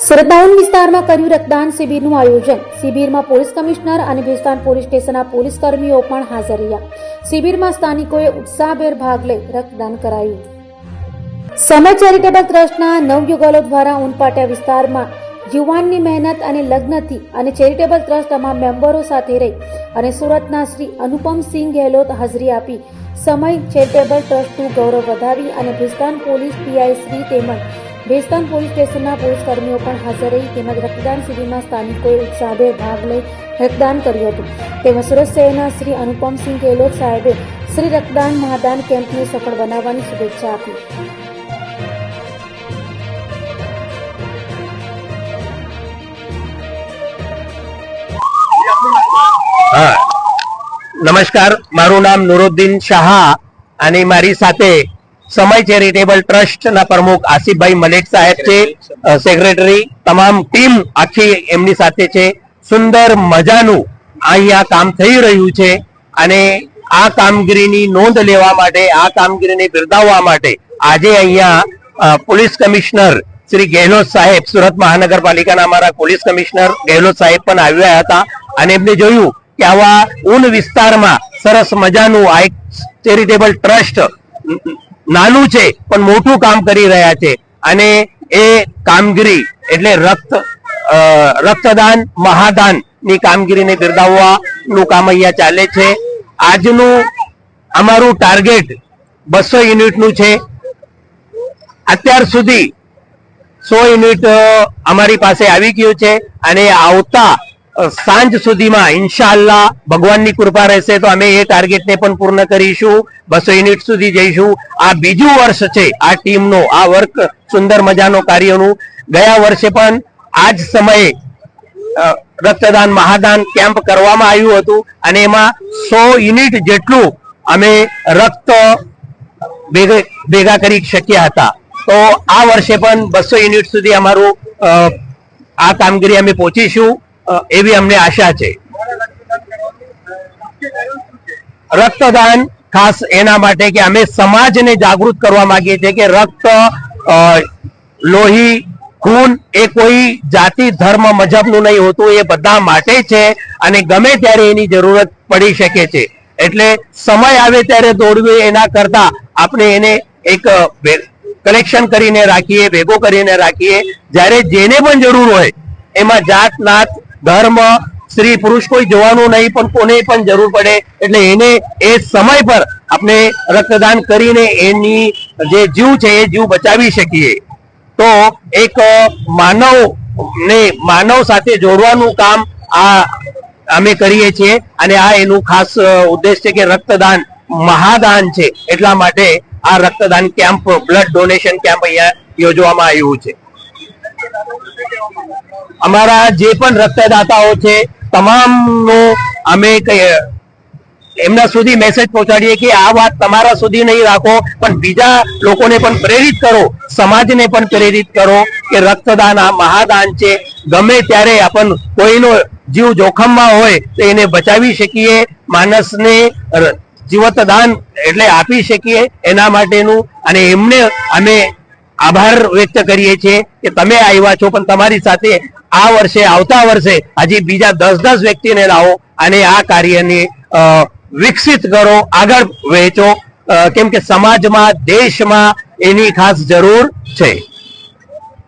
સુરતના ઊન વિસ્તારમાં કર્યું રક્તદાન શિબિરનું આયોજન। શિબિરમાં પોલીસ કમિશનર અને ભેસ્તાન પોલીસ સ્ટેશનના પોલીસ કર્મીઓ પણ હાજર રહ્યા। શિબિરમાં સ્થાનિકોએ ઉત્સાહભેર ભાગ લઈ રક્તદાન કરાયું। સમય ચેરિટેબલ ટ્રસ્ટના નવયુગલો દ્વારા ઊન પાટિયા વિસ્તારમાં યુવાનની મહેનત અને લગ્નથી અને ચેરિટેબલ ટ્રસ્ટ તમામ મેમ્બરો સાથે રહી અને સુરતના શ્રી અનુપમસિંહ ગેહલોત હાજરી આપી સમય ચેરિટેબલ ટ્રસ્ટનું ગૌરવ વધાવી અને ભેસ્તાન પોલીસ પીઆઈ શ્રી તેમજ ભેસ્તાન પોલીસ સ્ટેશનના પોલીસ કર્મીઓ પણ હાજર રહી તેમજ રક્તદાન શિબિરમાં સ્થાનિકોએ ઉત્સાહભેર ભાગ લઈ રક્તદાન કર્યું હતું। તેમજ સુરત શહેરના શ્રી અનુપમસિંહ ગેહલોત સાહેબે શ્રી રક્તદાન મહાદાન કેમ્પને સફળ બનાવવાની શુભેચ્છા આપી। નમસ્કાર, મારું નામ નુરુદ્દીન શાહ અને મારી સાથે સમય ચેરિટેબલ ટ્રસ્ટના પ્રમુખ આસિફભાઈ મલેક સાહેબ છે, સેક્રેટરી, તમામ ટીમ આખી એમની સાથે છે। સુંદર મજાનું અહીંયા કામ થઈ રહ્યું છે અને આ કામગીરીની નોંધ લેવા માટે, આ કામગીરીને બિરદાવવા માટે આજે અહીંયા પોલીસ કમિશનર શ્રી ગેહલોત સાહેબ, સુરત મહાનગરપાલિકાના અમારા પોલીસ કમિશનર ગેહલોત સાહેબ પણ આવ્યા હતા અને એમને જોયું કે આવા ઊન વિસ્તારમાં સરસ મજાનું આ એક ચેરિટેબલ ટ્રસ્ટ નાનું છે પણ મોટું કામ કરી રહ્યા છે અને એ કામગીરી એટલે રક્તદાન મહાદાન ની કામગીરીને બિરદાવવાનું કામ અહીંયા ચાલે છે। આજનું અમારું ટાર્ગેટ 200 યુનિટનું છે। અત્યાર સુધી 100 યુનિટ અમારી પાસે આવી ગયું છે અને આવતા સાંજ સુધીમાં ઇન્શાઅલ્લાહ ભગવાનની કૃપા રહેશે તો અમે એ ટાર્ગેટને પણ પૂર્ણ કરીશું, 200 યુનિટ સુધી જઈશું। આ બીજું વર્ષ છે આ ટીમનો આ વર્ક સુંદર મજાનો કાર્યનું। ગયા વર્ષે પણ આ જ સમયે રક્તદાન મહાદાન કેમ્પ કરવામાં આવ્યું હતું અને એમાં 100 યુનિટ જેટલું અમે રક્ત ભેગા કરી શક્યા હતા। તો આ વર્ષે પણ 200 યુનિટ સુધી અમારું આ કામગીરી અમે પહોંચીશું એવી અમને આશા છે। રક્તદાન ખાસ એના માટે કે અમે સમાજને જાગૃત કરવા માંગીએ છીએ કે રક્ત, લોહી, ખૂન એ કોઈ જાતિ, ધર્મ, મજહબનું નહીં હોતું, એ બધા માટે છે અને ગમે ત્યારે એની જરૂરત પડી શકે છે। એટલે સમય આવે ત્યારે દોડવું એના કરતા આપણે એને એક કલેક્શન કરીને રાખીએ, ભેગો કરીને રાખીએ, જ્યારે જેને પણ જરૂર હોય એમાં જાત, નાત, ધર્મ, સ્ત્રી, પુરુષ કોઈ જોવાનું નહીં, પણ કોને પણ જરૂર પડે એટલે એને એ સમય પર આપણે રક્તદાન કરીને એની જે જીવ છે એ જીવ બચાવી શકીએ। તો એક માનવ સાથે જોડવાનું કામ આ અમે કરીએ છીએ અને આ એનું ખાસ ઉદ્દેશ છે કે રક્તદાન મહાદાન છે, એટલા માટે આ રક્તદાન કેમ્પ, બ્લડ ડોનેશન કેમ્પ અહીંયા યોજવામાં આવ્યું છે। અમારા જે પણ રક્તદાતાઓ છે તમામનો અમે એમના સુધી મેસેજ પહોંચાડીએ કે આ વાત તમારા સુધી નહીં રાખો પણ બીજા લોકોને પણ પ્રેરિત કરો, સમાજને પણ પ્રેરિત કરો કે રક્તદાન આ મહાદાન છે। ગમે ત્યારે આપણ કોઈનો જીવ જોખમમાં હોય તો એને બચાવી શકીએ, માણસને જીવતદાન એટલે આપી શકીએ એના માટેનું। અને એમને અમે આભાર વ્યક્ત કરીએ છીએ કે તમે આવ્યા છો પણ તમારી સાથે આ વર્ષે, આવતા વર્ષે હજી બીજા 10 વ્યક્તિને લાવો અને આ કાર્યને વિકસિત કરો, આગળ વહેંચો, કેમ કે સમાજમાં, દેશમાં એની ખાસ જરૂર છે।